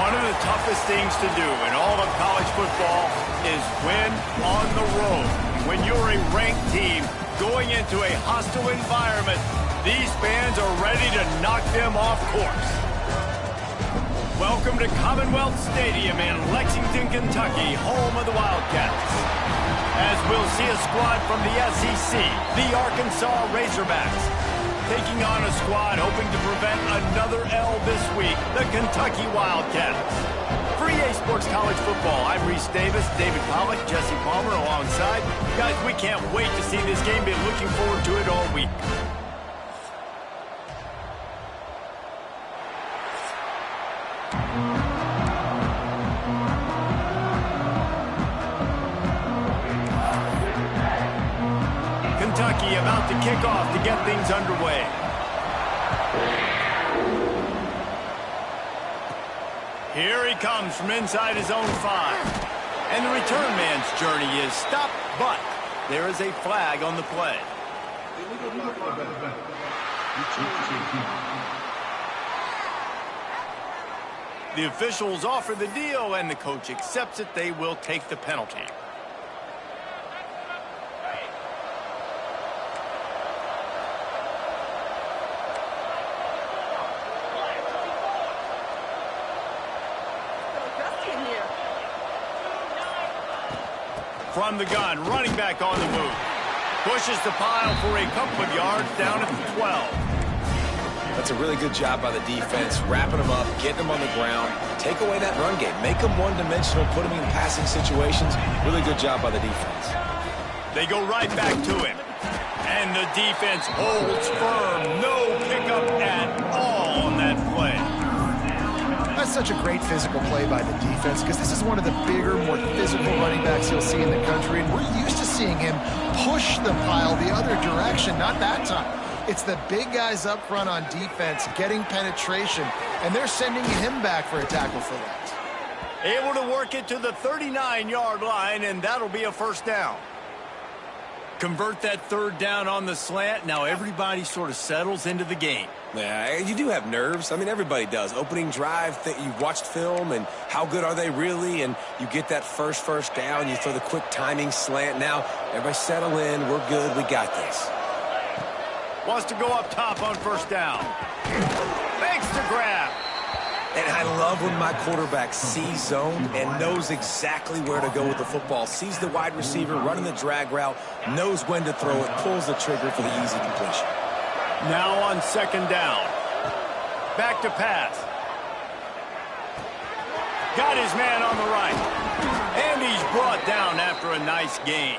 One of the toughest things to do in all of college football is win on the road. When you're a ranked team going into a hostile environment, these fans are ready to knock them off course. Welcome to Commonwealth Stadium in Lexington, Kentucky, home of the Wildcats. As we'll see a squad from the SEC, the Arkansas Razorbacks, taking on a squad hoping to prevent another L this week, the Kentucky Wildcats. For EA Sports College Football, I'm Reese Davis, David Pollack, Jesse Palmer alongside. Guys, we can't wait to see this game. Been looking forward to it all week. Kentucky about to kick off to get things underway. Here he comes from inside his own 5. And the return man's journey is stopped, but there is a flag on the play. The officials offer the deal, and the coach accepts it. They will take the penalty. From the gun, running back on the move. Pushes the pile for a couple of yards down at the 12. That's a really good job by the defense, wrapping them up, getting them on the ground, take away that run game, make them one-dimensional, put them in passing situations. Really good job by the defense. They go right back to him. And the defense holds firm. No pickup at all on that play. That's such a great physical play by the defense because this is one of the bigger, more physical running backs you'll see in the country, and we're used to seeing him push the pile the other direction. Not that time. It's the big guys up front on defense getting penetration, and they're sending him back for a tackle for that. Able to work it to the 39-yard line, and that'll be a first down. Convert that third down on the slant. Now everybody sort of settles into the game. Yeah, you do have nerves. I mean, everybody does. Opening drive, you've watched film, and how good are they really? And you get that first down, you throw the quick timing slant. Now, everybody settle in. We're good. We got this. Wants to go up top on first down. Makes the grab. And I love when my quarterback sees zone and knows exactly where to go with the football. Sees the wide receiver running the drag route, knows when to throw it, pulls the trigger for the easy completion. Now on second down. Back to pass. Got his man on the right. And he's brought down after a nice gain.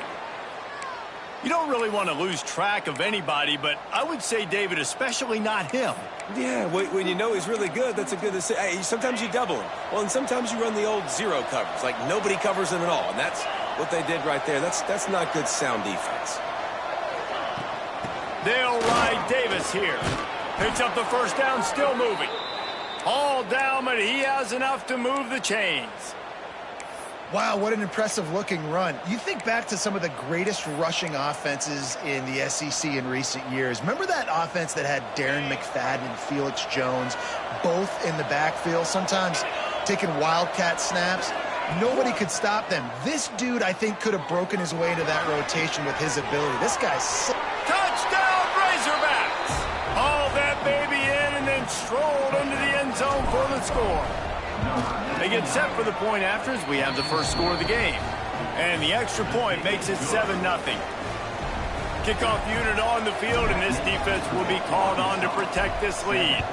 You don't really want to lose track of anybody, but I would say, David, especially not him. Yeah, when you know he's really good, that's a good decision. Hey, sometimes you double him. Well, and sometimes you run the old zero coverage, like nobody covers him at all, and that's what they did right there. That's not good sound defense. They'll ride Davis here. Picks up the first down, still moving. All down, but he has enough to move the chains. Wow, what an impressive-looking run. You think back to some of the greatest rushing offenses in the SEC in recent years. Remember that offense that had Darren McFadden and Felix Jones both in the backfield, sometimes taking wildcat snaps? Nobody could stop them. This dude, I think, could have broken his way into that rotation with his ability. This guy's sick. Touchdown, Razorbacks! Hauled that baby in and then strolled into the end zone for the score. They get set for the point after as we have the first score of the game. And the extra point makes it 7-0. Kickoff unit on the field, and this defense will be called on to protect this lead.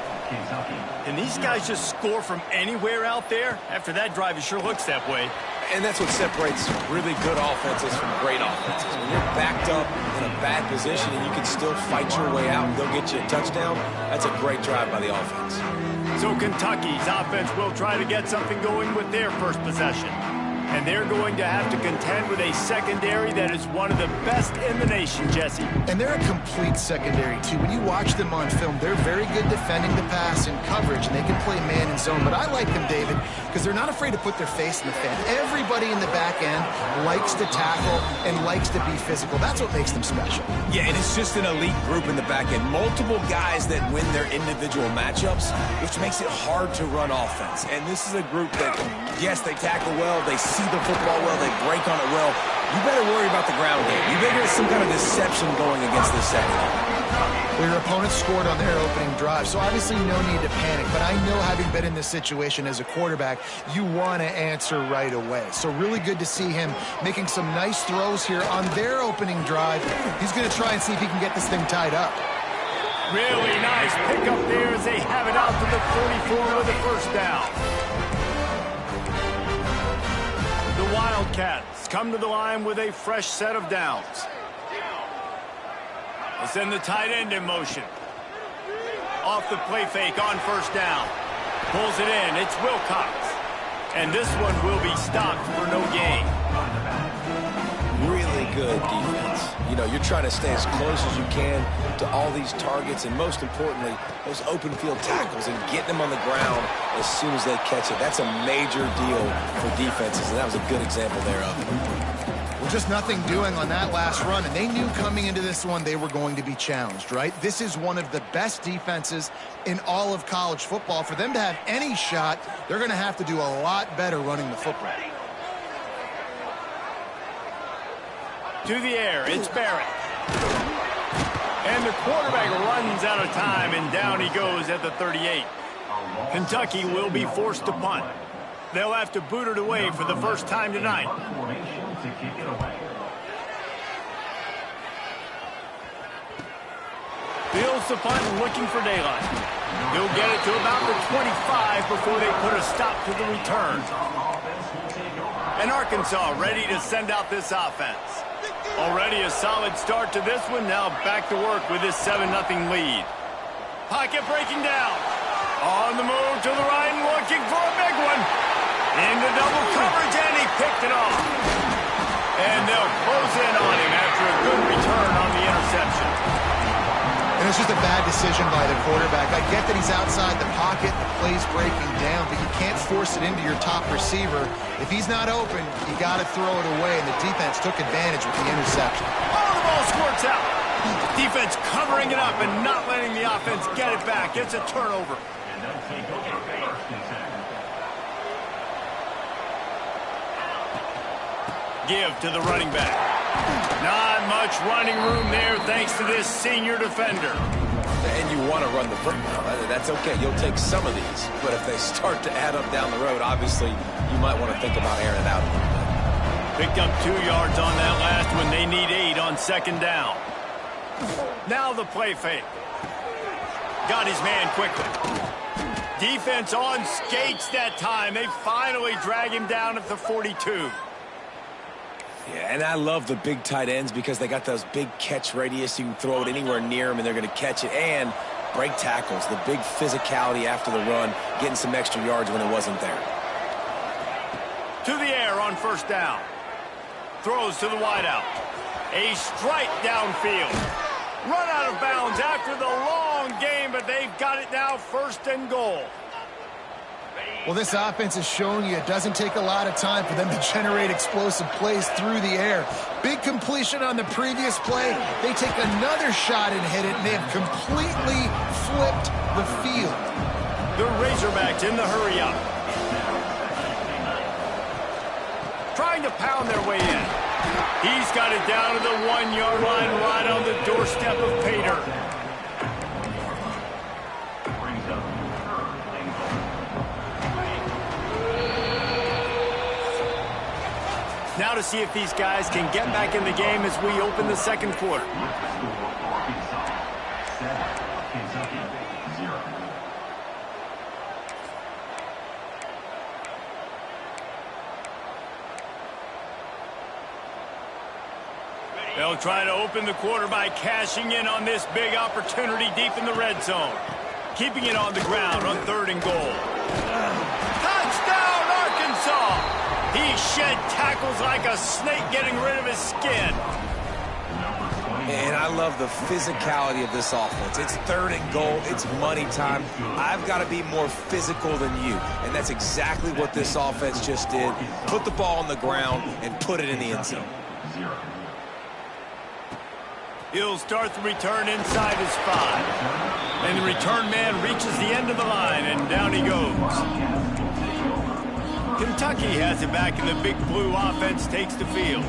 Can these guys just score from anywhere out there? After that drive, it sure looks that way. And that's what separates really good offenses from great offenses. When you're backed up in a bad position and you can still fight your way out and go get you a touchdown, that's a great drive by the offense. So Kentucky's offense will try to get something going with their first possession. And they're going to have to contend with a secondary that is one of the best in the nation, Jesse. And they're a complete secondary, too. When you watch them on film, they're very good defending the pass and coverage, and they can play man and zone. But I like them, David, because they're not afraid to put their face in the fan. Everybody in the back end likes to tackle and likes to be physical. That's what makes them special. Yeah, and it's just an elite group in the back end. Multiple guys that win their individual matchups, which makes it hard to run offense. And this is a group that, yes, they tackle well, they see the football well, they break on it well. You better worry about the ground game. You better get some kind of deception going against this secondary. Well, your opponent scored on their opening drive, so obviously no need to panic. But I know, having been in this situation as a quarterback, you want to answer right away. So really good to see him making some nice throws here on their opening drive. He's going to try and see if he can get this thing tied up. Really nice pickup there as they have it out to the 44 with the first down. The Wildcats come to the line with a fresh set of downs. They send the tight end in motion. Off the play fake on first down. Pulls it in. It's Wilcox. And this one will be stopped for no gain. Really good defense. You know, you're trying to stay as close as you can to all these targets, and most importantly, those open field tackles and getting them on the ground as soon as they catch it. That's a major deal for defenses, and that was a good example thereof. Well, just nothing doing on that last run, and they knew coming into this one they were going to be challenged, right? This is one of the best defenses in all of college football. For them to have any shot, they're going to have to do a lot better running the football. To the air, it's Barrett. And the quarterback runs out of time, and down he goes at the 38. Kentucky will be forced to punt. They'll have to boot it away for the first time tonight. Fields the punt, looking for daylight. He'll get it to about the 25 before they put a stop to the return. And Arkansas ready to send out this offense. Already a solid start to this one. Now back to work with this 7-0 lead. Pocket breaking down. On the move to the right and looking for a big one. Into double coverage, and he picked it off. And they'll close in on him after a good return on the interception. And it's just a bad decision by the quarterback. I get that he's outside the pocket, the play's breaking down, but you can't force it into your top receiver. If he's not open, you got to throw it away, and the defense took advantage with the interception. Oh, the ball squirts out. Defense covering it up and not letting the offense get it back. It's a turnover. Give to the running back. Not much running room there thanks to this senior defender. And you want to run the football. That's okay. You'll take some of these. But if they start to add up down the road, obviously you might want to think about airing it out a little bit. Picked up 2 yards on that last one. They need 8 on second down. Now the play fake. Got his man quickly. Defense on skates that time. They finally drag him down at the 42. Yeah, and I love the big tight ends because they got those big catch radius. You can throw it anywhere near them, and they're going to catch it. And break tackles, the big physicality after the run, getting some extra yards when it wasn't there. To the air on first down. Throws to the wideout. A strike downfield. Run out of bounds after the long game, but they've got it now first and goal. Well, this offense is showing you it doesn't take a lot of time for them to generate explosive plays through the air. Big completion on the previous play. They take another shot and hit it, and they have completely flipped the field. The Razorbacks in the hurry-up. Trying to pound their way in. He's got it down to the 1-yard line right on the doorstep of Pater. Now to see if these guys can get back in the game as we open the second quarter. They'll try to open the quarter by cashing in on this big opportunity deep in the red zone. Keeping it on the ground on 3rd and goal. Touchdown, Arkansas! He shed tackles like a snake getting rid of his skin. And I love the physicality of this offense. It's 3rd and goal. It's money time. I've got to be more physical than you. And that's exactly what this offense just did. Put the ball on the ground and put it in the end zone. He'll start the return inside his 5. And the return man reaches the end of the line, and down he goes. Kentucky has it back, and the Big Blue offense takes the field.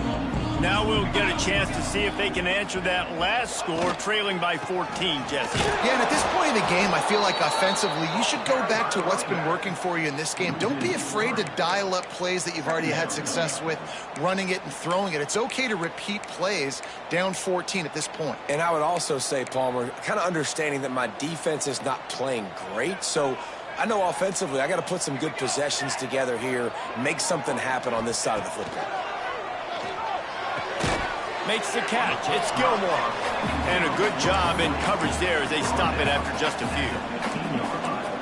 Now we'll get a chance to see if they can answer that last score, trailing by 14, Jesse. Yeah, and at this point in the game, I feel like offensively, you should go back to what's been working for you in this game. Don't be afraid to dial up plays that you've already had success with, running it and throwing it. It's okay to repeat plays down 14 at this point. And I would also say, Palmer, kind of understanding that my defense is not playing great, so I know offensively I got to put some good possessions together here, make something happen on this side of the football. Makes the catch. It's Gilmore. And a good job in coverage there as they stop it after just a few.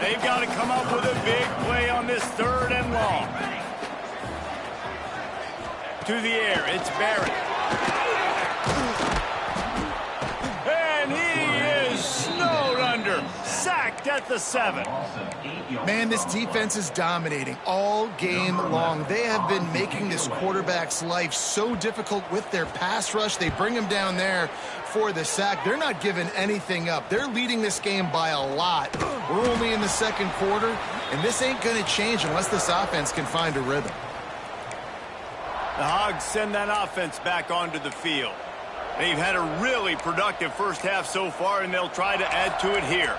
They've got to come up with a big play on this 3rd and long. To the air, it's Barrett. And he is snowed under. Sacked at the 7. Man, this defense is dominating all game long. They have been making this quarterback's life so difficult with their pass rush. They bring him down there for the sack. They're not giving anything up. They're leading this game by a lot. We're only in the 2nd quarter, and this ain't going to change unless this offense can find a rhythm. The Hogs send that offense back onto the field. They've had a really productive first half so far, and they'll try to add to it here.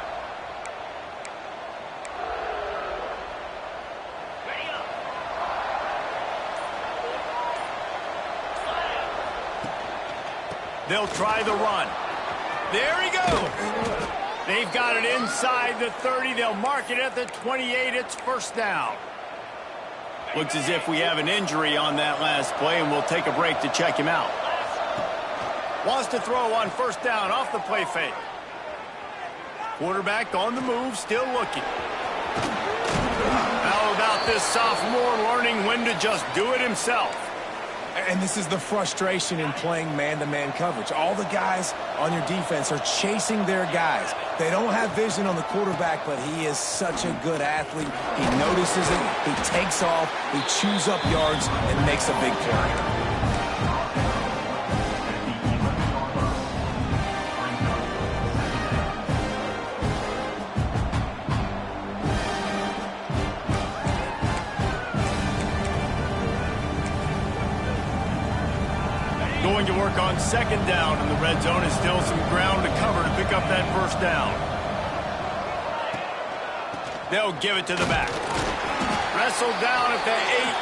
They'll try the run. There he goes. They've got it inside the 30. They'll mark it at the 28. It's 1st down. Looks as if we have an injury on that last play, and we'll take a break to check him out. Wants to throw on 1st down off the play fake. Quarterback on the move, still looking. How about this sophomore learning when to just do it himself? And this is the frustration in playing man-to-man coverage. All the guys on your defense are chasing their guys. They don't have vision on the quarterback, but he is such a good athlete. He notices it, he takes off, he chews up yards, and makes a big play. Going to work on 2nd down in the red zone. Is still some ground to cover to pick up that 1st down. They'll give it to the back. Wrestled down at the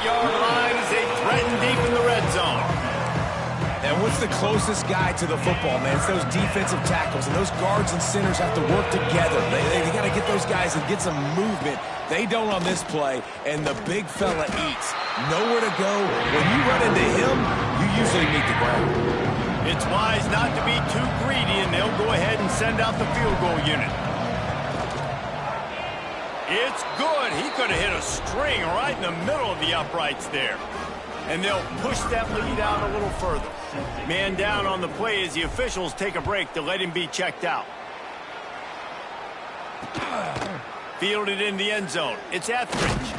8-yard line as they threaten deep in the red zone. And what's the closest guy to the football, man? It's those defensive tackles, and those guards and centers have to work together. They got to get those guys and get some movement. They don't on this play, and the big fella eats. Nowhere to go. When you run into him, you usually meet the ground. It's wise not to be too greedy, and they'll go ahead and send out the field goal unit. It's good. He could have hit a string right in the middle of the uprights there. And they'll push that lead out a little further. Man down on the play as the officials take a break to let him be checked out. Fielded in the end zone. It's Etheridge.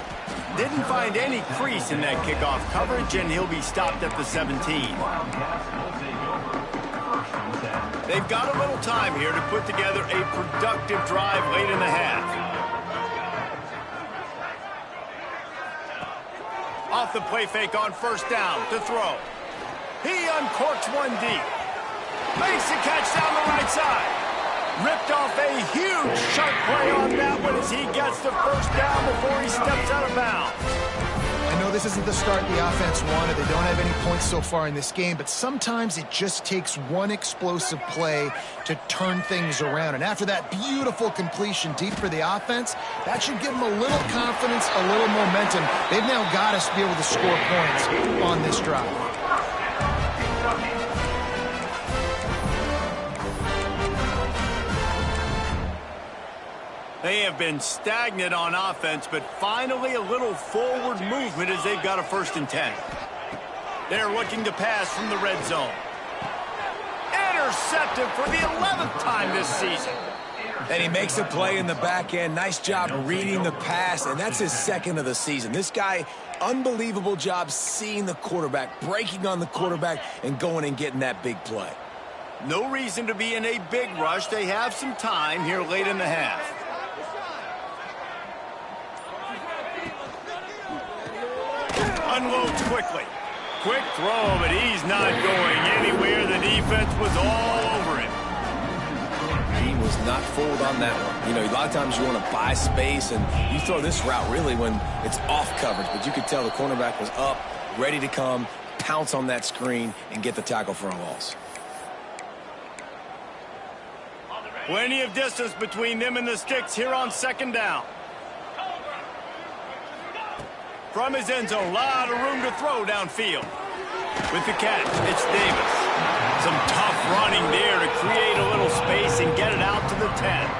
Didn't find any crease in that kickoff coverage, and he'll be stopped at the 17. They've got a little time here to put together a productive drive late in the half. Off the play fake on 1st down to throw. He uncorks one deep. Makes the catch down the right side. Ripped off a huge sharp play on that one as he gets the 1st down before he steps out of bounds. I know this isn't the start the offense wanted. They don't have any points so far in this game, but sometimes it just takes one explosive play to turn things around. And after that beautiful completion deep for the offense, that should give them a little confidence, a little momentum. They've now got to be able to score points on this drive. They have been stagnant on offense, but finally a little forward movement as they've got a 1st and 10. They're looking to pass from the red zone. intercepted for the 11th time this season. And he makes a play in the back end. Nice job reading the pass, and that's his second of the season. This guy, unbelievable job seeing the quarterback, breaking on the quarterback, and going and getting that big play. No reason to be in a big rush. They have some time here late in the half. Unloads quickly. Quick throw, but he's not going anywhere. The defense was all over him. He was not fooled on that one. You know, a lot of times you want to buy space, and you throw this route really when it's off coverage. But you could tell the cornerback was up, ready to come, pounce on that screen, and get the tackle for a loss. Plenty of distance between them and the sticks here on second down. From his end zone, a lot of room to throw downfield. With the catch, it's Davis. Some tough running there to create a little space and get it out to the 10.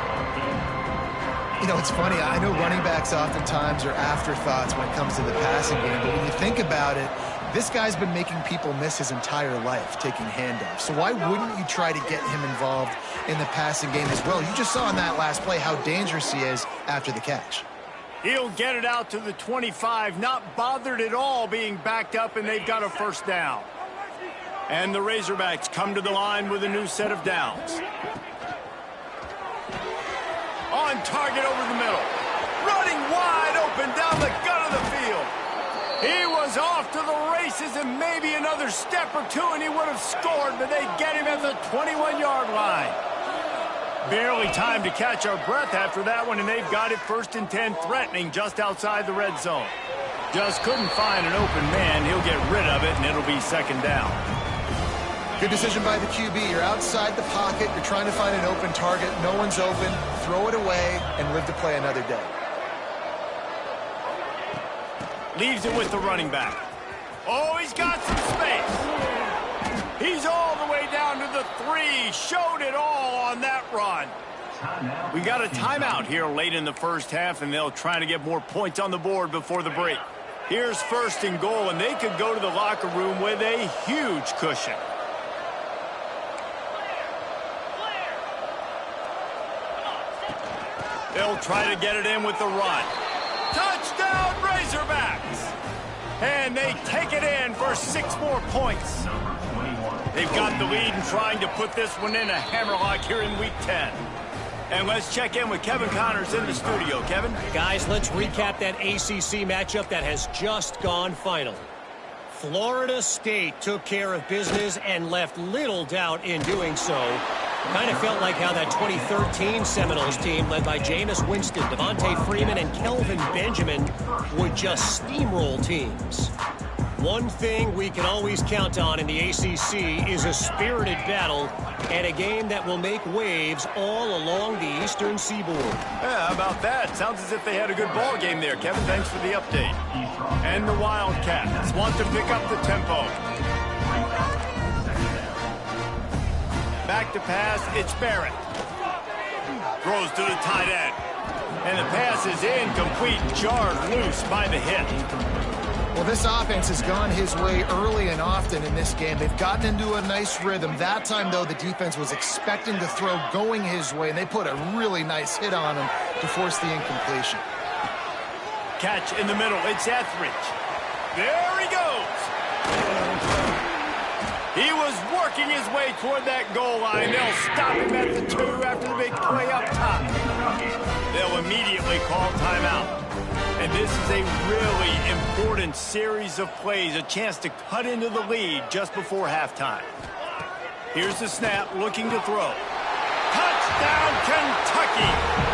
You know, it's funny. I know running backs oftentimes are afterthoughts when it comes to the passing game, but when you think about it, this guy's been making people miss his entire life taking handoffs. So why wouldn't you try to get him involved in the passing game as well? You just saw in that last play how dangerous he is after the catch. He'll get it out to the 25, not bothered at all being backed up, and they've got a first down. And the Razorbacks come to the line with a new set of downs. On target over the middle. Running wide open down the gut of the field. He was off to the races and maybe another step or two and he would have scored, but they get him at the 21-yard line. Barely time to catch our breath after that one, and they've got it 1st and 10, threatening just outside the red zone. Just couldn't find an open man. He'll get rid of it, and it'll be second down. Good decision by the QB. You're outside the pocket. You're trying to find an open target. No one's open. Throw it away and live to play another day. Leaves it with the running back. Oh, he's got some space. He's all the way down to the 3. Showed it all on that run. We got a timeout here late in the first half, and they'll try to get more points on the board before the break. Here's 1st and goal, and they could go to the locker room with a huge cushion. They'll try to get it in with the run. Touchdown, Razorbacks! And they take it in for 6 more points. They've got the lead and trying to put this one in a hammerlock here in Week 10. And let's check in with Kevin Connors in the studio. Kevin? Guys, let's recap that ACC matchup that has just gone final. Florida State took care of business and left little doubt in doing so. Kind of felt like how that 2013 Seminoles team, led by Jameis Winston, Devontae Freeman, and Kelvin Benjamin, would just steamroll teams. One thing we can always count on in the ACC is a spirited battle and a game that will make waves all along the Eastern Seaboard. Yeah, how about that? Sounds as if they had a good ball game there, Kevin. Thanks for the update. And the Wildcats want to pick up the tempo. Back to pass, it's Barrett. Throws to the tight end. And the pass is incomplete, jarred loose by the hit. Well, this offense has gone his way early and often in this game. They've gotten into a nice rhythm. That time, though, the defense was expecting the throw going his way, and they put a really nice hit on him to force the incompletion. Catch in the middle. It's Etheridge. There he goes. He was working his way toward that goal line. They'll stop him at the 2 after the big play up top. They'll immediately call timeout. And this is a really important series of plays, a chance to cut into the lead just before halftime. Here's the snap, looking to throw. Touchdown, Kentucky!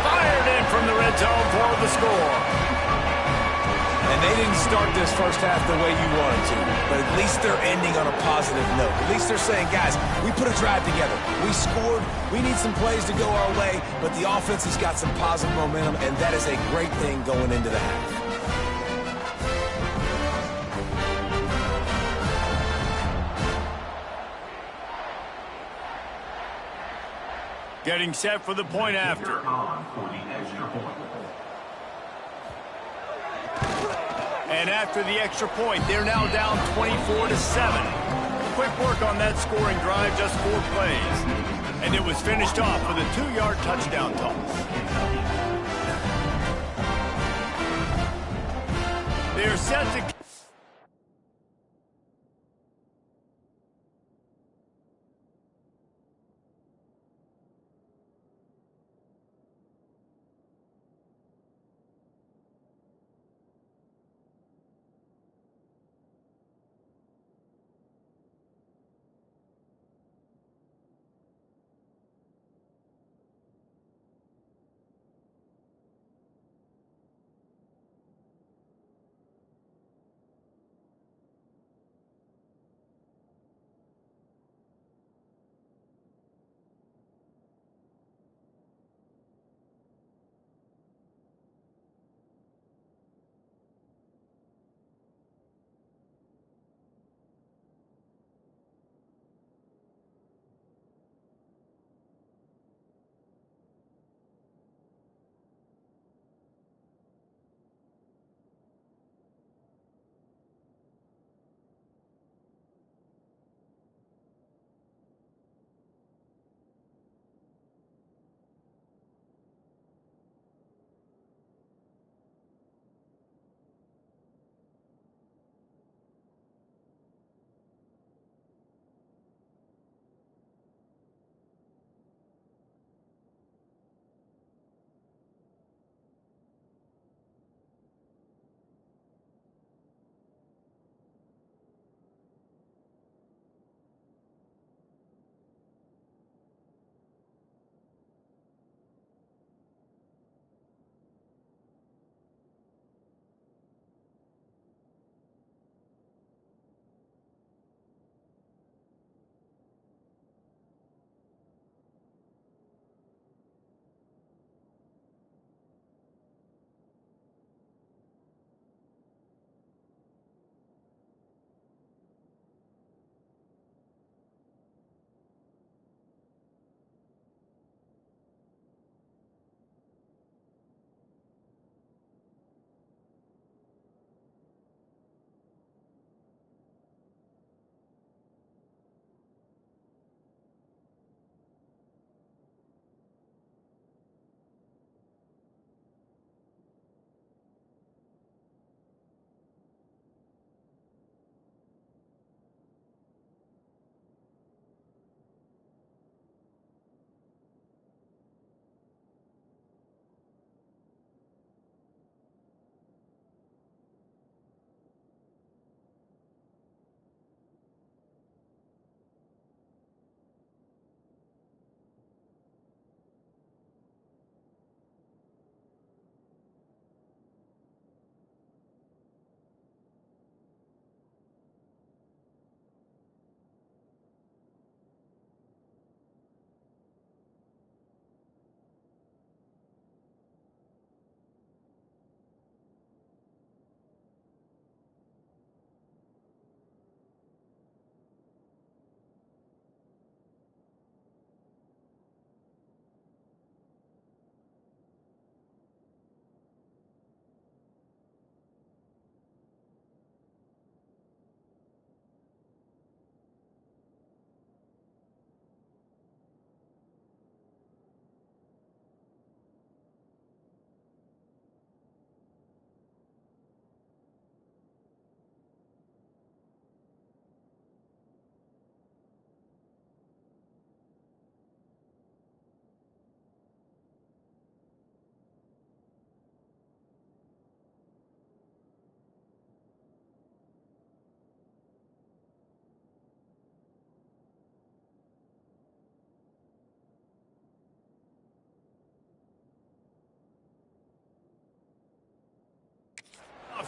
Fired in from the red zone for the score. And they didn't start this first half the way you wanted to, but at least they're ending on a positive note. At least they're saying, guys, we put a drive together. We scored. We need some plays to go our way, but the offense has got some positive momentum, and that is a great thing going into the half. Getting set for the point after. And after the extra point, they're now down 24-7. Quick work on that scoring drive, just 4 plays. And it was finished off with a 2-yard touchdown toss. They're set to...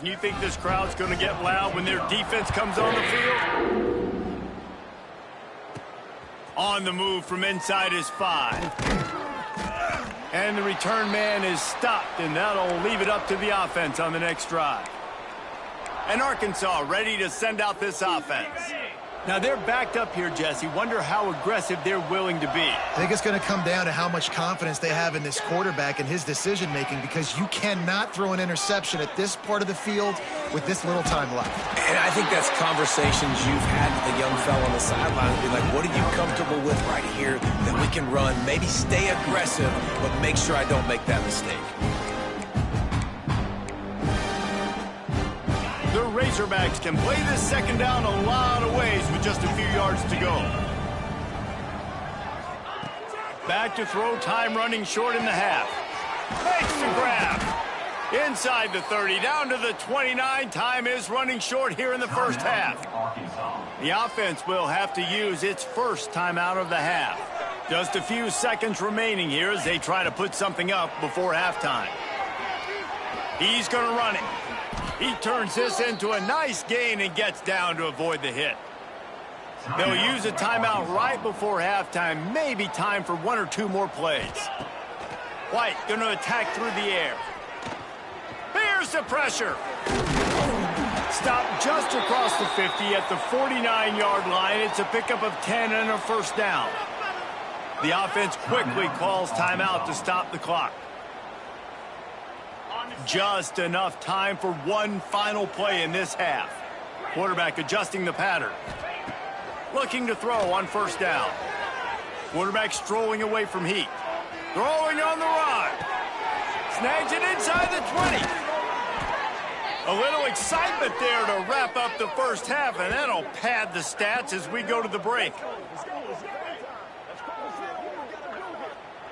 You think this crowd's going to get loud when their defense comes on the field? On the move from inside his 5. And the return man is stopped, and that'll leave it up to the offense on the next drive. And Arkansas ready to send out this offense. Now they're backed up here, Jesse. Wonder how aggressive they're willing to be. I think it's going to come down to how much confidence they have in this quarterback and his decision-making, because you cannot throw an interception at this part of the field with this little time left. And I think that's conversations you've had with the young fella on the sideline. Be like, what are you comfortable with right here that we can run? Maybe stay aggressive, but make sure I don't make that mistake. The Razorbacks can play this second down a lot of ways with just a few yards to go. Back to throw, time running short in the half. Makes the grab. Inside the 30, down to the 29. Time is running short here in the first half. The offense will have to use its first timeout of the half. Just a few seconds remaining here as they try to put something up before halftime. He's going to run it. He turns this into a nice gain and gets down to avoid the hit. They'll use a timeout right before halftime. Maybe time for one or two more plays. White going to attack through the air. Here's the pressure. Stop just across the 50 at the 49-yard line. It's a pickup of 10 and a first down. The offense quickly calls timeout to stop the clock. Just enough time for one final play in this half. Quarterback adjusting the pattern. Looking to throw on first down. Quarterback strolling away from heat. Throwing on the run. Snags it inside the 20. A little excitement there to wrap up the first half, and that'll pad the stats as we go to the break.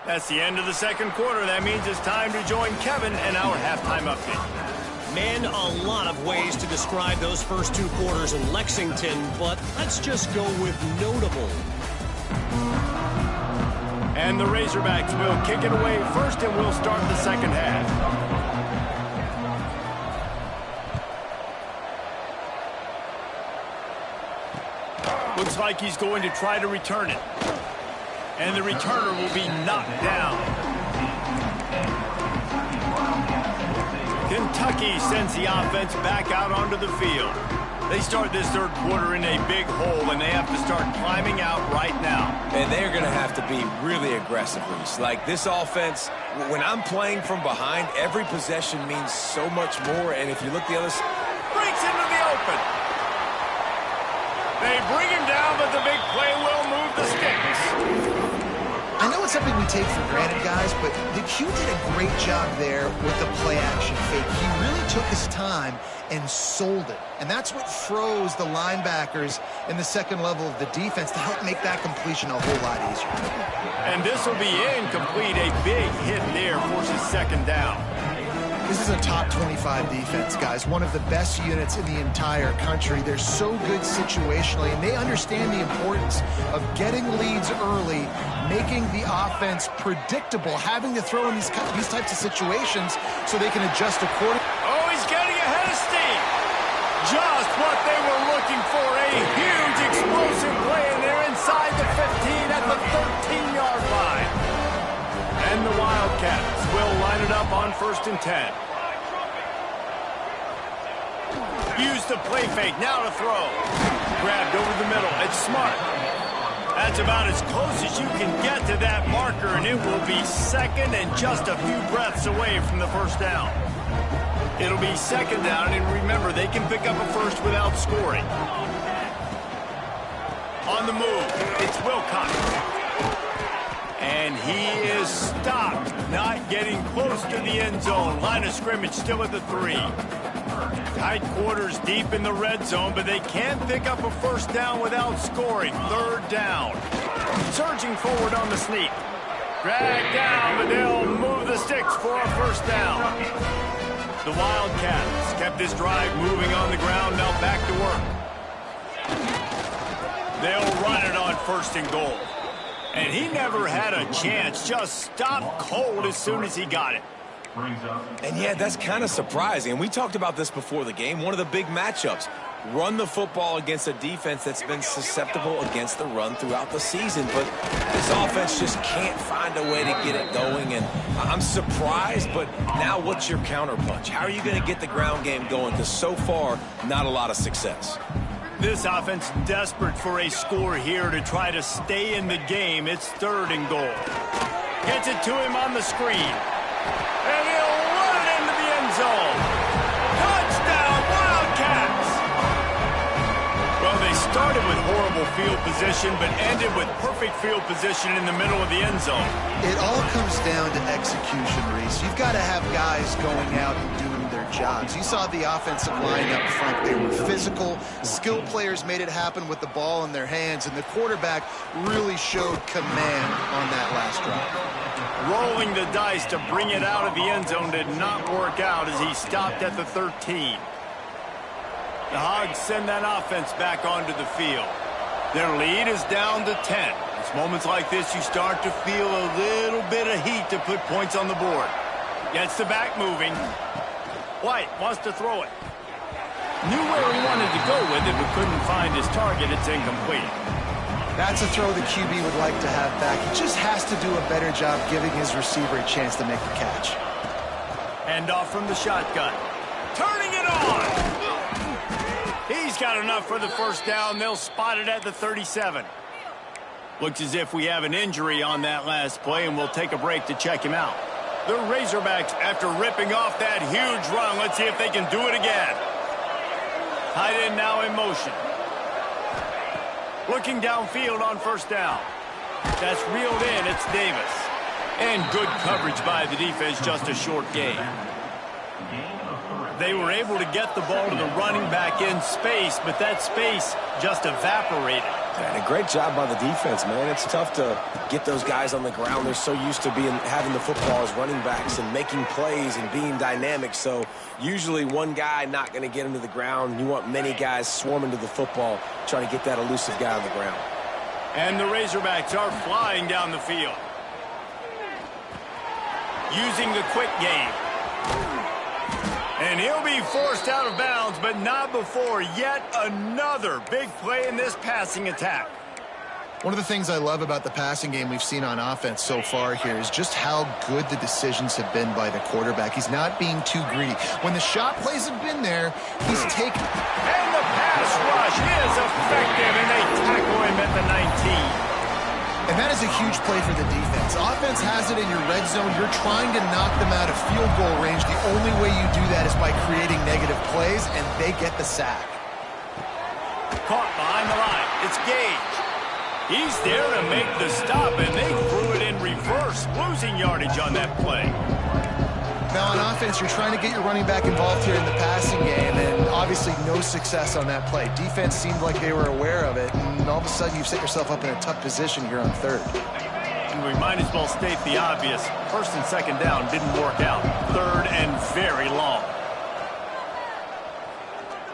That's the end of the second quarter. That means it's time to join Kevin and our halftime update. Man, a lot of ways to describe those first two quarters in Lexington, but let's just go with notable. And the Razorbacks will kick it away first, and we'll start the second half. Looks like he's going to try to return it. And the returner will be knocked down. Kentucky sends the offense back out onto the field. They start this third quarter in a big hole, and they have to start climbing out right now. And they're going to have to be really aggressive, Reese. Like, this offense, when I'm playing from behind, every possession means so much more. And if you look the other side, breaks into the open. They bring him down, but the big play will move the sticks. I know it's something we take for granted, guys, but the Q did a great job there with the play-action fake. He really took his time and sold it. And that's what froze the linebackers in the second level of the defense to help make that completion a whole lot easier. And this will be incomplete. A big hit there forces second down. This is a top 25 defense, guys. One of the best units in the entire country. They're so good situationally, and they understand the importance of getting leads early, making the offense predictable, having to throw in these types of situations so they can adjust accordingly. Oh, he's getting ahead of steam. Just what they were looking for. A huge explosive play in there inside the 15 at the 13-yard line. And the Wildcats will line it up on 1st and 10. Use the play fake, now to throw. Grabbed over the middle, it's smart. That's about as close as you can get to that marker, and it will be second and just a few breaths away from the first down. It'll be second down, and remember, they can pick up a first without scoring. On the move, it's Wilcox. And he is stopped, not getting close to the end zone. Line of scrimmage still at the 3. Tight quarters deep in the red zone, but they can't pick up a first down without scoring. Third down. Surging forward on the sneak. Dragged down, but they'll move the sticks for a first down. The Wildcats kept this drive moving on the ground, now back to work. They'll run it on 1st and goal. And he never had a chance, just stopped cold as soon as he got it. and yeah, that's kind of surprising. And we talked about this before the game. One of the big matchups. Run the football against a defense that's been susceptible against the run throughout the season. But this offense just can't find a way to get it going. And I'm surprised, but now what's your counterpunch? How are you going to get the ground game going? Because so far, not a lot of success. This offense desperate for a score here to try to stay in the game. It's 3rd and goal. Gets it to him on the screen. And he'll run it into the end zone. Touchdown, Wildcats! Well, they started with horrible field position, but ended with perfect field position in the middle of the end zone. It all comes down to execution, Reese. You've got to have guys going out and doing their jobs. You saw the offensive line up front. They were physical. Skilled players made it happen with the ball in their hands, and the quarterback really showed command on that last drive. Rolling the dice to bring it out of the end zone did not work out as he stopped at the 13. The Hogs send that offense back onto the field. Their lead is down to 10. It's moments like this you start to feel a little bit of heat to put points on the board. Gets the back moving. White wants to throw it. Knew where he wanted to go with it, but couldn't find his target. It's incomplete. That's a throw the QB would like to have back. He just has to do a better job giving his receiver a chance to make the catch. Hand off from the shotgun. Turning it on. He's got enough for the first down. They'll spot it at the 37. Looks as if we have an injury on that last play, and we'll take a break to check him out. The Razorbacks, after ripping off that huge run, let's see if they can do it again. Tight end now in motion. Looking downfield on first down. That's reeled in. It's Davis. And good coverage by the defense, just a short gain. They were able to get the ball to the running back in space, but that space just evaporated. And a great job by the defense, man. It's tough to get those guys on the ground. They're so used to having the football as running backs and making plays and being dynamic. So usually one guy not going to get into the ground. You want many guys swarming to the football, trying to get that elusive guy on the ground. And the Razorbacks are flying down the field. Using the quick game. And he'll be forced out of bounds, but not before yet another big play in this passing attack. One of the things I love about the passing game we've seen on offense so far here is just how good the decisions have been by the quarterback. He's not being too greedy. When the shot plays have been there, he's taken. And the pass rush is effective, and they tackle him at the 19. And that is a huge play for the defense. Offense has it in your red zone. You're trying to knock them out of field goal range. The only way you do that is by creating negative plays, and they get the sack. Caught behind the line. It's Gage. He's there to make the stop, and they threw it in reverse, losing yardage on that play. Now on offense, you're trying to get your running back involved here in the passing game, and obviously no success on that play. Defense seemed like they were aware of it, and all of a sudden you've set yourself up in a tough position here on 3rd. And we might as well state the obvious. 1st and 2nd down didn't work out. 3rd and very long.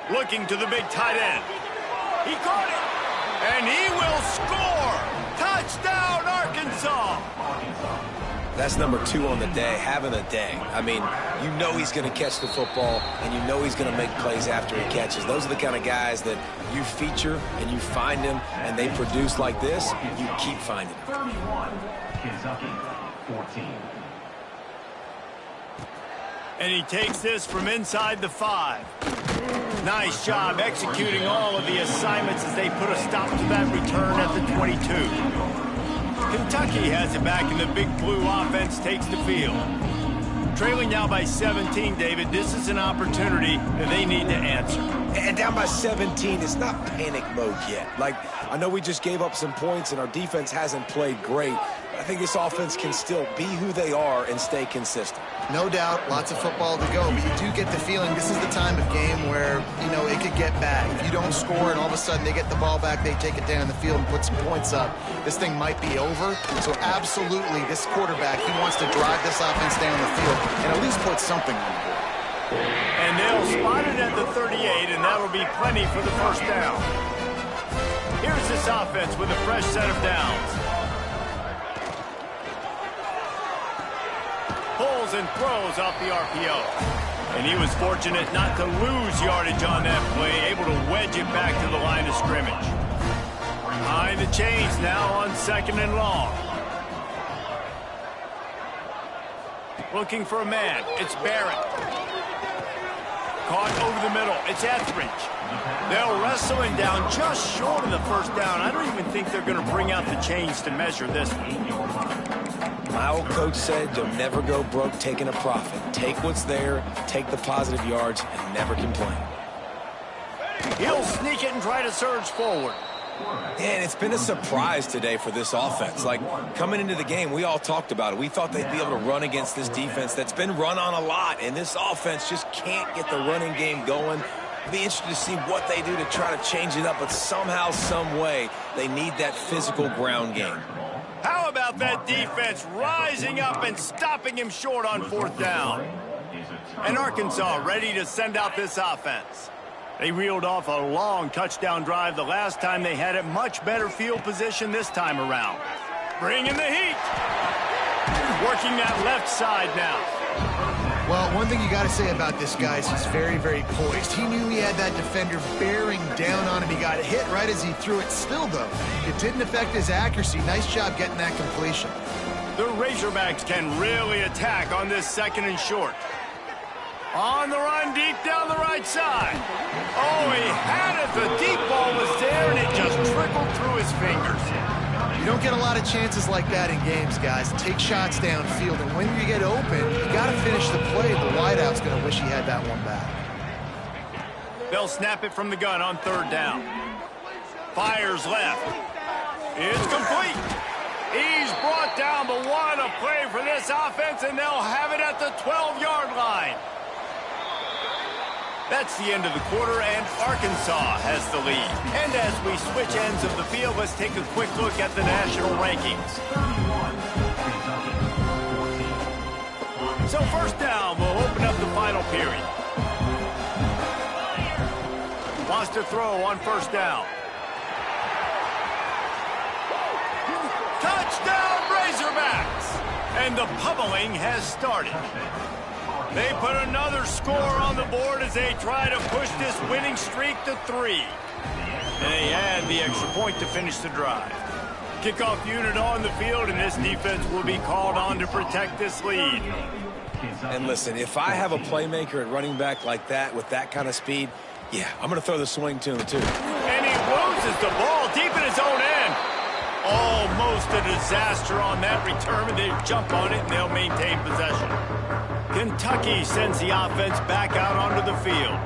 Looking to the big tight end. He caught it, and he will score. Touchdown, Arkansas. That's number 2 on the day, having a day. I mean, you know he's going to catch the football, and you know he's going to make plays after he catches. Those are the kind of guys that you feature, and you find them, and they produce like this, you keep finding them. 31, Kentucky, 14. And he takes this from inside the 5. Nice job executing all of the assignments as they put a stop to that return at the 22. Kentucky has it back, and the big blue offense takes the field. Trailing now by 17, David. This is an opportunity that they need to answer. And down by 17, it's not panic mode yet. Like, I know we just gave up some points, and our defense hasn't played great. But I think this offense can still be who they are and stay consistent. No doubt, lots of football to go, but you do get the feeling this is the time of game where, you know, it could get bad. If you don't score and all of a sudden they get the ball back, they take it down the field and put some points up, this thing might be over. So absolutely, this quarterback, he wants to drive this offense down the field and at least put something on the board. And they'll spot it at the 38, and that'll be plenty for the first down. Here's this offense with a fresh set of downs. Pulls and throws off the RPO. And he was fortunate not to lose yardage on that play, able to wedge it back to the line of scrimmage. Behind the chains now on 2nd and long. Looking for a man. It's Barrett. Caught over the middle. It's Etheridge. They'll wrestle him down just short of the first down. I don't even think they're going to bring out the chains to measure this one. My old coach said you'll never go broke taking a profit. Take what's there, take the positive yards, and never complain. He'll sneak it and try to surge forward. And it's been a surprise today for this offense. Like, coming into the game, we all talked about it. We thought they'd be able to run against this defense that's been run on a lot, and this offense just can't get the running game going. Be interested to see what they do to try to change it up, but somehow, some way, they need that physical ground game. How about that defense rising up and stopping him short on fourth down? And Arkansas ready to send out this offense. They reeled off a long touchdown drive the last time they had it. Much better field position this time around. Bringing the heat. Working that left side now. Well, one thing you got to say about this guy is he's very, very poised. He knew he had that defender bearing down on him. He got hit right as he threw it. Still, though, it didn't affect his accuracy. Nice job getting that completion. The Razorbacks can really attack on this second and short. On the run, deep down the right side. Oh, he had it. The deep ball was there, and it just trickled through his fingers. You don't get a lot of chances like that in games, guys. Take shots downfield, and when you get open, you got to finish the play. The wideout's going to wish he had that one back. They'll snap it from the gun on third down. Fires left. It's complete. He's brought down, but what a play for this offense, and they'll have it at the 12-yard line. That's the end of the quarter, and Arkansas has the lead. And as we switch ends of the field, let's take a quick look at the national rankings. So first down, we'll open up the final period. Wants to throw on first down. Touchdown, Razorbacks! And the pummeling has started. They put another score on the board as they try to push this winning streak to 3. And they add the extra point to finish the drive. Kickoff unit on the field, and this defense will be called on to protect this lead. And listen, if I have a playmaker at running back like that with that kind of speed, yeah, I'm going to throw the swing to him too. And he loses the ball deep in his own end. Almost a disaster on that return, and they jump on it, and they'll maintain possession. Kentucky sends the offense back out onto the field.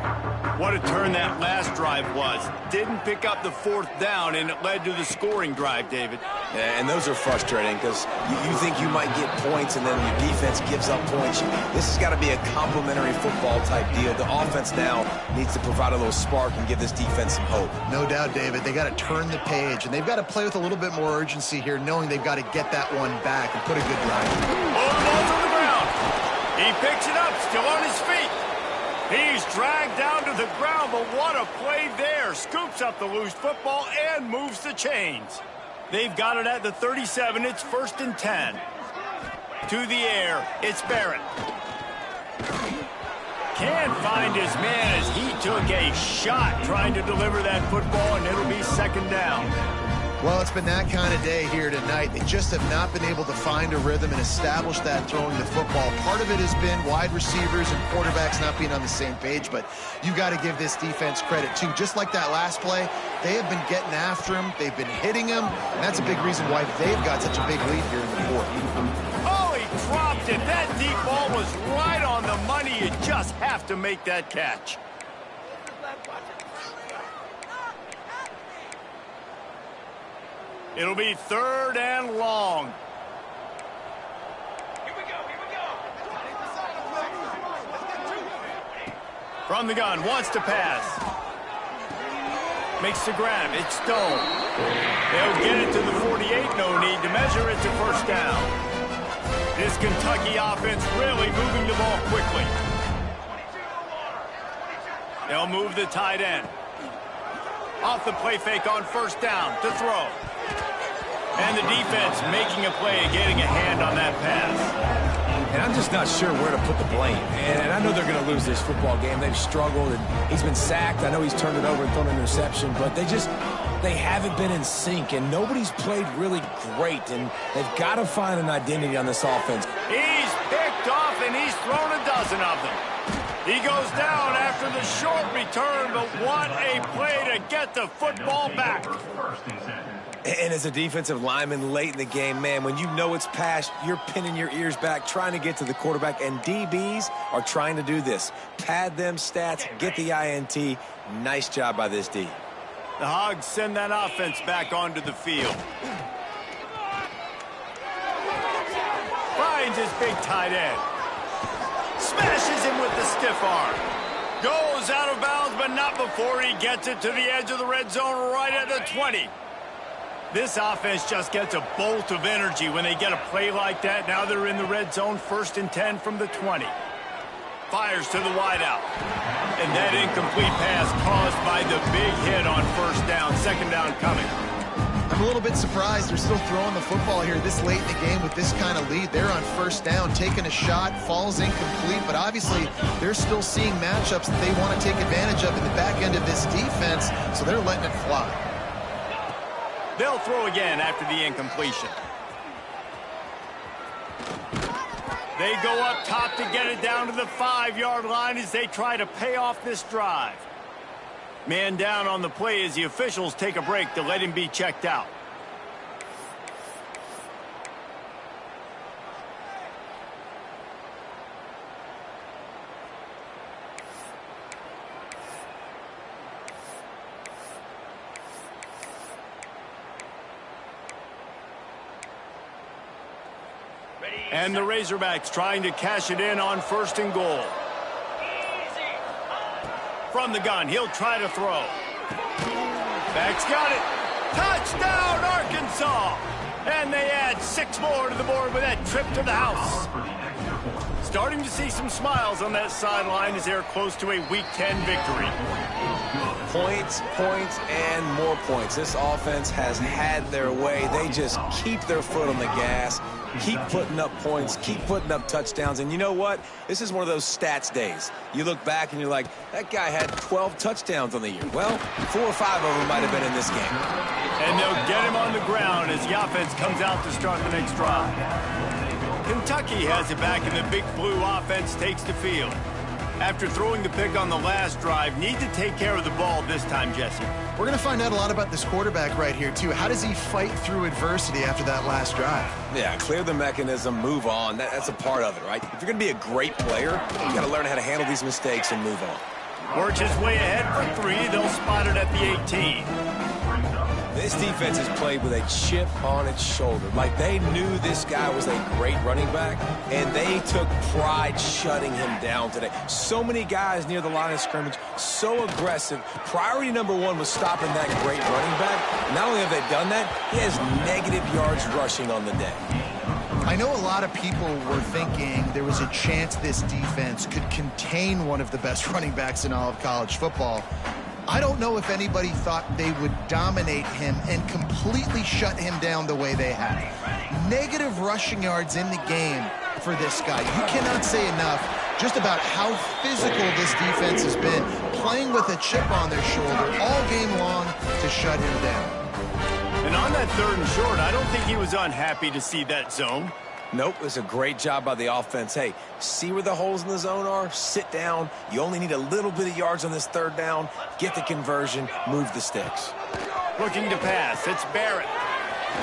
What a turn that last drive was. Didn't pick up the fourth down, and it led to the scoring drive, David. Yeah, and those are frustrating because you think you might get points and then your defense gives up points. This has got to be a complementary football type deal. The offense now needs to provide a little spark and give this defense some hope. No doubt, David. They got to turn the page, and they've got to play with a little bit more urgency here, knowing they've got to get that one back and put a good drive. Oh, the ball's on the ground. He picks it up, still on his feet. He's dragged down to the ground, but what a play there. Scoops up the loose football and moves the chains. They've got it at the 37. It's 1st and 10. To the air, it's Barrett. Can't find his man as he took a shot trying to deliver that football, and it'll be 2nd down. Well, it's been that kind of day here tonight. They just have not been able to find a rhythm and establish that throwing the football. Part of it has been wide receivers and quarterbacks not being on the same page, but you've got to give this defense credit, too. Just like that last play, they have been getting after him. They've been hitting him, and that's a big reason why they've got such a big lead here in the fourth. Oh, he dropped it. That deep ball was right on the money. You just have to make that catch. It'll be 3rd and long. Here we go. From the gun, wants to pass. Makes the grab. It's Stone. They'll get it to the 48. No need to measure it to 1st down. This Kentucky offense really moving the ball quickly. They'll move the tight end. Off the play fake on 1st down to throw. And the defense making a play and getting a hand on that pass. And I'm just not sure where to put the blame. And I know they're going to lose this football game. They've struggled, and he's been sacked. I know he's turned it over and thrown an interception, but they haven't been in sync, and nobody's played really great, and they've got to find an identity on this offense. He's picked off, and he's thrown a dozen of them. He goes down after the short return, but what a play to get the football back. First and 10. And as a defensive lineman late in the game, man, when you know it's past, you're pinning your ears back, trying to get to the quarterback, and DBs are trying to do this. Pad them stats, get the INT. Nice job by this D. The Hogs send that offense back onto the field. Finds his big tight end. Smashes him with the stiff arm. Goes out of bounds, but not before he gets it to the edge of the red zone right at the 20. This offense just gets a bolt of energy when they get a play like that. Now they're in the red zone, 1st and 10 from the 20. Fires to the wideout. And that incomplete pass caused by the big hit on 1st down. 2nd down coming. I'm a little bit surprised they're still throwing the football here this late in the game with this kind of lead. They're on 1st down, taking a shot, falls incomplete, but obviously they're still seeing matchups that they want to take advantage of in the back end of this defense, so they're letting it fly. They'll throw again after the incompletion. They go up top to get it down to the 5-yard line as they try to pay off this drive. Man down on the play as the officials take a break to let him be checked out. And the Razorbacks trying to cash it in on 1st and goal. From the gun, he'll try to throw. Back's got it. Touchdown, Arkansas! And they add 6 more to the board with that trip to the house. Starting to see some smiles on that sideline as they're close to a Week 10 victory. Points, points, and more points. This offense has had their way. They just keep their foot on the gas, keep putting up points, keep putting up touchdowns. And you know what? This is one of those stats days. You look back and you're like, that guy had 12 touchdowns on the year. Well, 4 or 5 of them might have been in this game. And they'll get him on the ground as the offense comes out to start the next drive. Kentucky has it back, and the Big Blue offense takes the field. After throwing the pick on the last drive, need to take care of the ball this time, Jesse. We're going to find out a lot about this quarterback right here, too. How does he fight through adversity after that last drive? Yeah, clear the mechanism, move on. That's a part of it, right? If you're going to be a great player, you got to learn how to handle these mistakes and move on. Works his way ahead for 3. They'll spot it at the 18. This defense is played with a chip on its shoulder. Like, they knew this guy was a great running back, and they took pride shutting him down today. So many guys near the line of scrimmage, so aggressive. Priority number 1 was stopping that great running back. Not only have they done that, he has negative yards rushing on the day. I know a lot of people were thinking there was a chance this defense could contain one of the best running backs in all of college football. I don't know if anybody thought they would dominate him and completely shut him down the way they have. Negative rushing yards in the game for this guy. You cannot say enough just about how physical this defense has been, playing with a chip on their shoulder all game long to shut him down. And on that 3rd and short, I don't think he was unhappy to see that zone. Nope, it's a great job by the offense. Hey, see where the holes in the zone are? Sit down. You only need a little bit of yards on this 3rd down. Get the conversion. Move the sticks. Looking to pass. It's Barrett.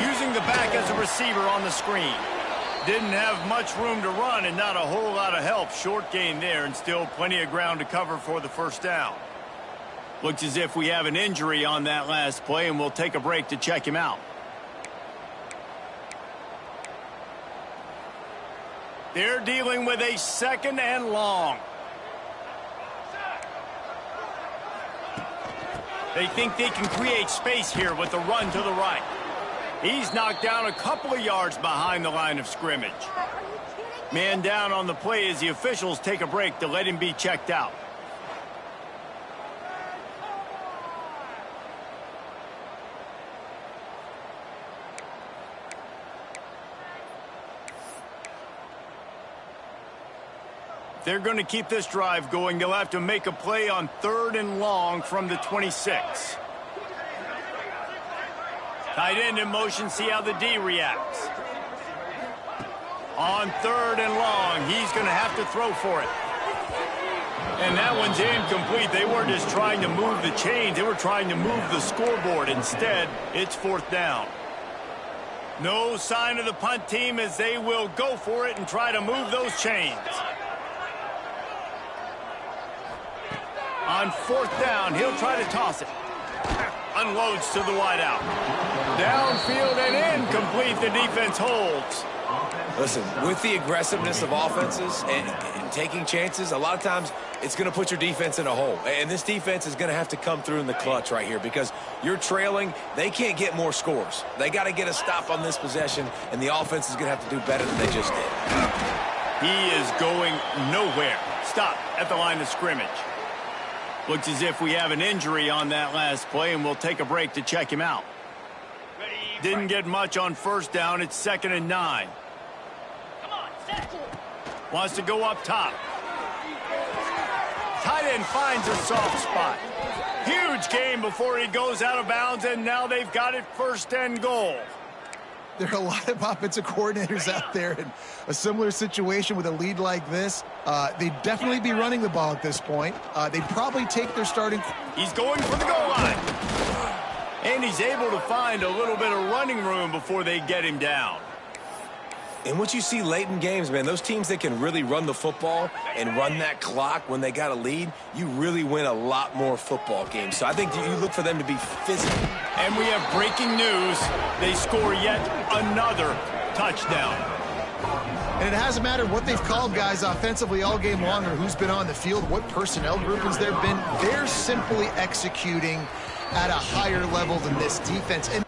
Using the back as a receiver on the screen. Didn't have much room to run and not a whole lot of help. Short gain there and still plenty of ground to cover for the 1st down. Looks as if we have an injury on that last play, and we'll take a break to check him out. They're dealing with a 2nd and long. They think they can create space here with the run to the right. He's knocked down a couple of yards behind the line of scrimmage. Man down on the play as the officials take a break to let him be checked out. They're going to keep this drive going. They'll have to make a play on 3rd and long from the 26. Tight end in motion, see how the D reacts. On 3rd and long, he's going to have to throw for it. And that one's incomplete. They weren't just trying to move the chains. They were trying to move the scoreboard. Instead, it's 4th down. No sign of the punt team as they will go for it and try to move those chains. On 4th down, he'll try to toss it. Unloads to the wideout. Downfield and incomplete. The defense holds. Listen, with the aggressiveness of offenses and taking chances, a lot of times it's going to put your defense in a hole. And this defense is going to have to come through in the clutch right here because you're trailing. They can't get more scores. They got to get a stop on this possession, and the offense is going to have to do better than they just did. He is going nowhere. Stop at the line of scrimmage. Looks as if we have an injury on that last play, and we'll take a break to check him out. Didn't get much on 1st down. It's 2nd and 9. Wants to go up top. Tight end finds a soft spot. Huge gain before he goes out of bounds, and now they've got it 1st and goal. There are a lot of offensive coordinators out there in a similar situation with a lead like this. They'd definitely be running the ball at this point. They'd probably take their starting. He's going for the goal line. And he's able to find a little bit of running room before they get him down. And what you see late in games, man, those teams that can really run the football and run that clock when they got a lead, you really win a lot more football games. So I think you look for them to be physical. And we have breaking news. They score yet another touchdown. And it hasn't mattered what they've called guys offensively all game long or who's been on the field, what personnel groupings there have been. They're simply executing at a higher level than this defense. And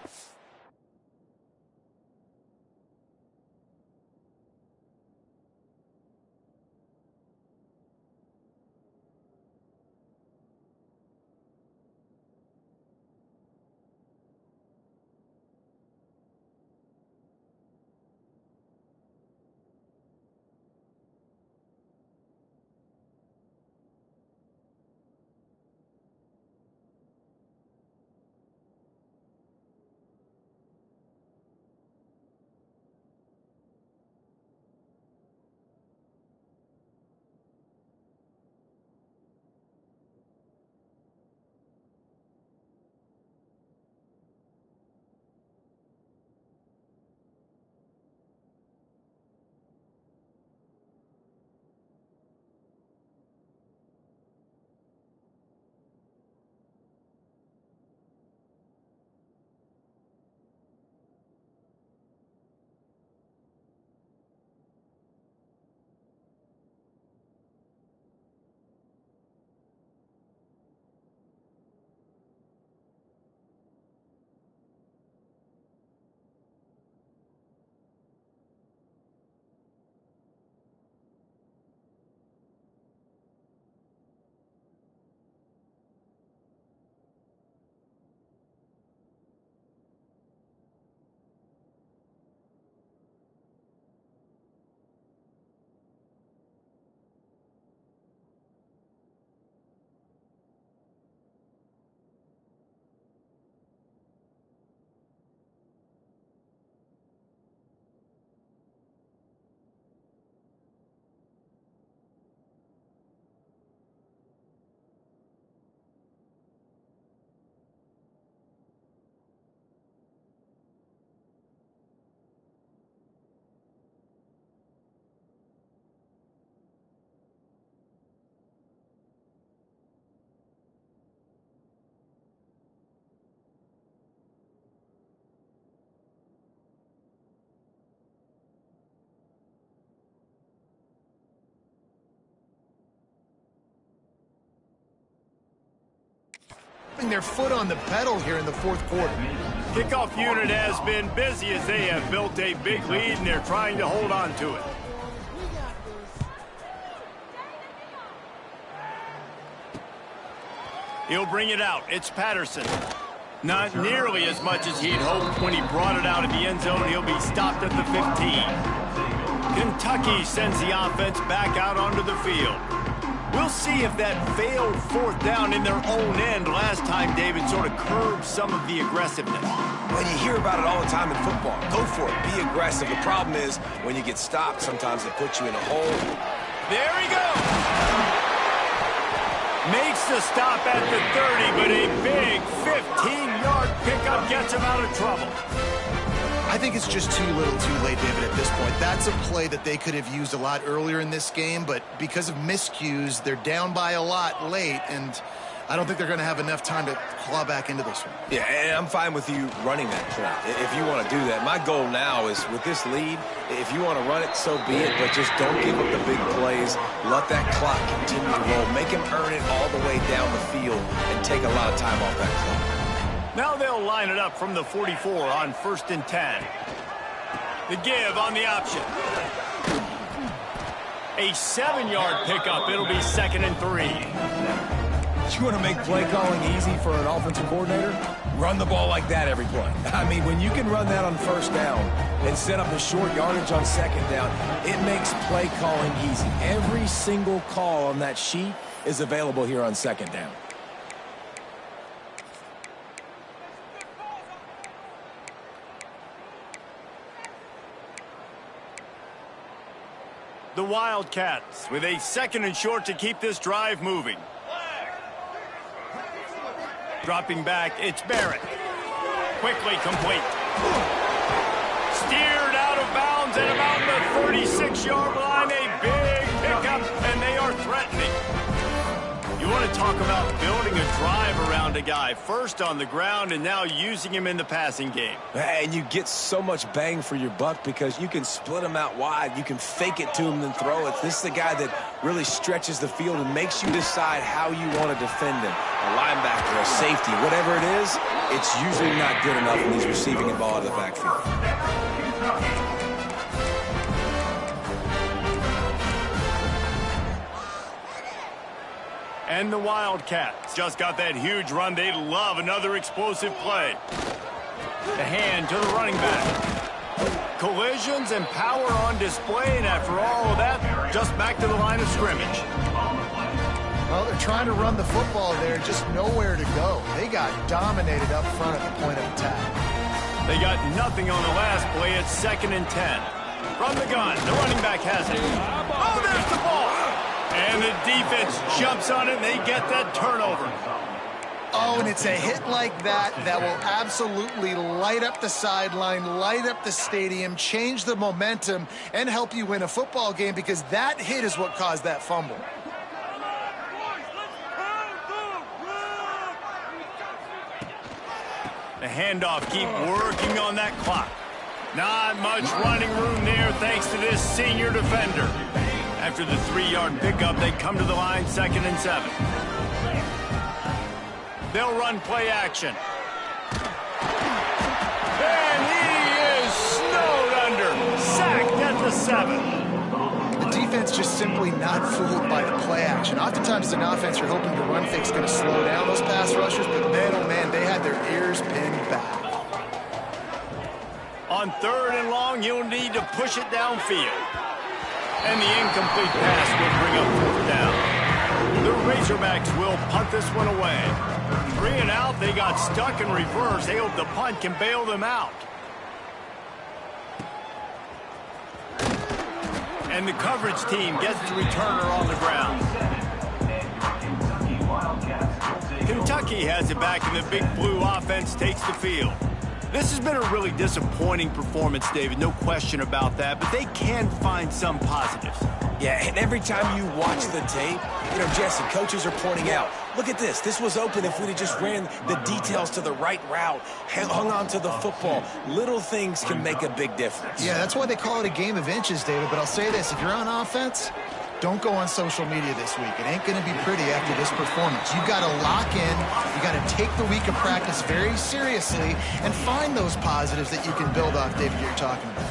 their foot on the pedal here in the 4th quarter. Kickoff unit has been busy as they have built a big lead and they're trying to hold on to it. He'll bring it out. It's Patterson. Not nearly as much as he'd hoped when he brought it out of the end zone. He'll be stopped at the 15. Kentucky sends the offense back out onto the field. We'll see if that failed 4th down in their own end last time, David, sort of curbed some of the aggressiveness. Well, you hear about it all the time in football. Go for it. Be aggressive. The problem is when you get stopped, sometimes it puts you in a hole. There he goes. Makes the stop at the 30, but a big 15-yard pickup gets him out of trouble. I think it's just too little too late, David, at this point. That's a play that they could have used a lot earlier in this game, but because of miscues, they're down by a lot late, and I don't think they're going to have enough time to claw back into this one. Yeah, and I'm fine with you running that point if you want to do that. My goal now is with this lead, if you want to run it, so be it, but just don't give up the big plays. Let that clock continue to roll. Make him earn it all the way down the field and take a lot of time off that clock. Now they'll line it up from the 44 on 1st and 10. The give on the option. A 7-yard pickup. It'll be 2nd and 3. You want to make play calling easy for an offensive coordinator? Run the ball like that every play. I mean, when you can run that on 1st down and set up a short yardage on 2nd down, it makes play calling easy. Every single call on that sheet is available here on 2nd down. The Wildcats with a 2nd and short to keep this drive moving. Dropping back, it's Barrett. Quickly complete. Steered out of bounds at about the 36-yard line. A big pickup, and they are threatening. You want to talk about building a drive around a guy. First on the ground and now using him in the passing game. And you get so much bang for your buck because you can split him out wide. You can fake it to him and throw it. This is the guy that really stretches the field and makes you decide how you want to defend him. A linebacker, a safety, whatever it is, it's usually not good enough when he's receiving the ball out of the backfield. And the Wildcats just got that huge run. They love another explosive play. The hand to the running back. Collisions and power on display, and after all of that, just back to the line of scrimmage. Well, they're trying to run the football there, just nowhere to go. They got dominated up front at the point of attack. They got nothing on the last play. It's 2nd and 10. From the gun, the running back has it. Oh, there's the ball. And the defense jumps on it, and they get that turnover. Oh, and it's a hit like that that will absolutely light up the sideline, light up the stadium, change the momentum, and help you win a football game because that hit is what caused that fumble. The handoff, keep working on that clock. Not much running room there thanks to this senior defender. After the 3-yard pickup, they come to the line 2nd and 7. They'll run play action. And he is snowed under. Sacked at the 7. The defense just simply not fooled by the play action. Oftentimes as an offense, you're hoping the run fake's going to slow down those pass rushers, but man, oh man, they had their ears pinned back. On 3rd and long, you'll need to push it downfield. And the incomplete pass will bring up 4th down. The Razorbacks will punt this one away. 3 and out, they got stuck in reverse. They hope the punt can bail them out. And the coverage team gets the returner on the ground. Kentucky has it back, and the Big Blue offense takes the field. This has been a really disappointing performance, David, no question about that, but they can find some positives. Yeah, and every time you watch the tape, you know, Jesse, coaches are pointing out, look at this. This was open if we'd have just ran the details to the right route, hung on to the football. Little things can make a big difference. Yeah, that's why they call it a game of inches, David, but I'll say this. If you're on offense, don't go on social media this week. It ain't going to be pretty after this performance. You've got to lock in. You've got to take the week of practice very seriously and find those positives that you can build off, David, you're talking about.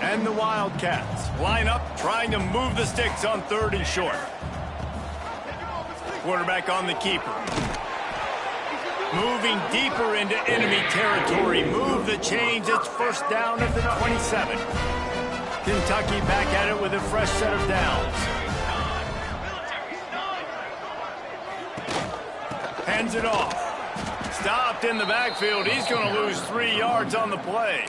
And the Wildcats line up, trying to move the sticks on 3rd and short. Quarterback on the keeper. Moving deeper into enemy territory. Move the chains. It's 1st down at the 27. Kentucky back at it with a fresh set of downs. Hands it off. stopped in the backfield. He's going to lose 3 yards on the play.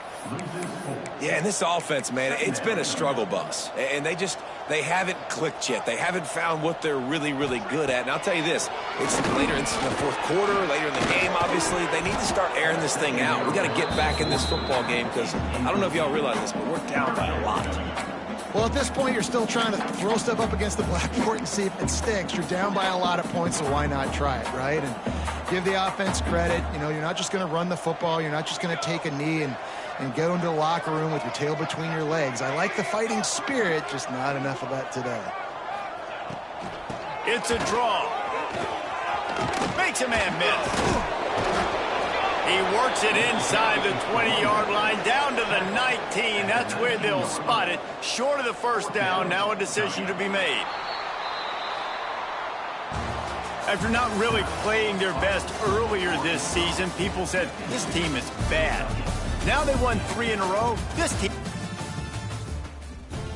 Yeah, and this offense, man, it's been a struggle bus. And they haven't clicked yet. They haven't found what they're really, really good at. And I'll tell you this, it's later in the fourth quarter, later in the game, obviously. They need to start airing this thing out. We got to get back in this football game because I don't know if y'all realize this, but we're down by a lot. Well, at this point, you're still trying to throw stuff up against the blackboard and see if it sticks. You're down by a lot of points, so why not try it, right? And give the offense credit. You know, you're not just going to run the football. You're not just going to take a knee and go into the locker room with your tail between your legs. I like the fighting spirit, just not enough of that today. It's a draw. Makes a man miss. He works it inside the 20-yard line, down to the 19. That's where they'll spot it. Short of the first down, now a decision to be made. After not really playing their best earlier this season, people said, this team is bad. Now they won 3 in a row. This team...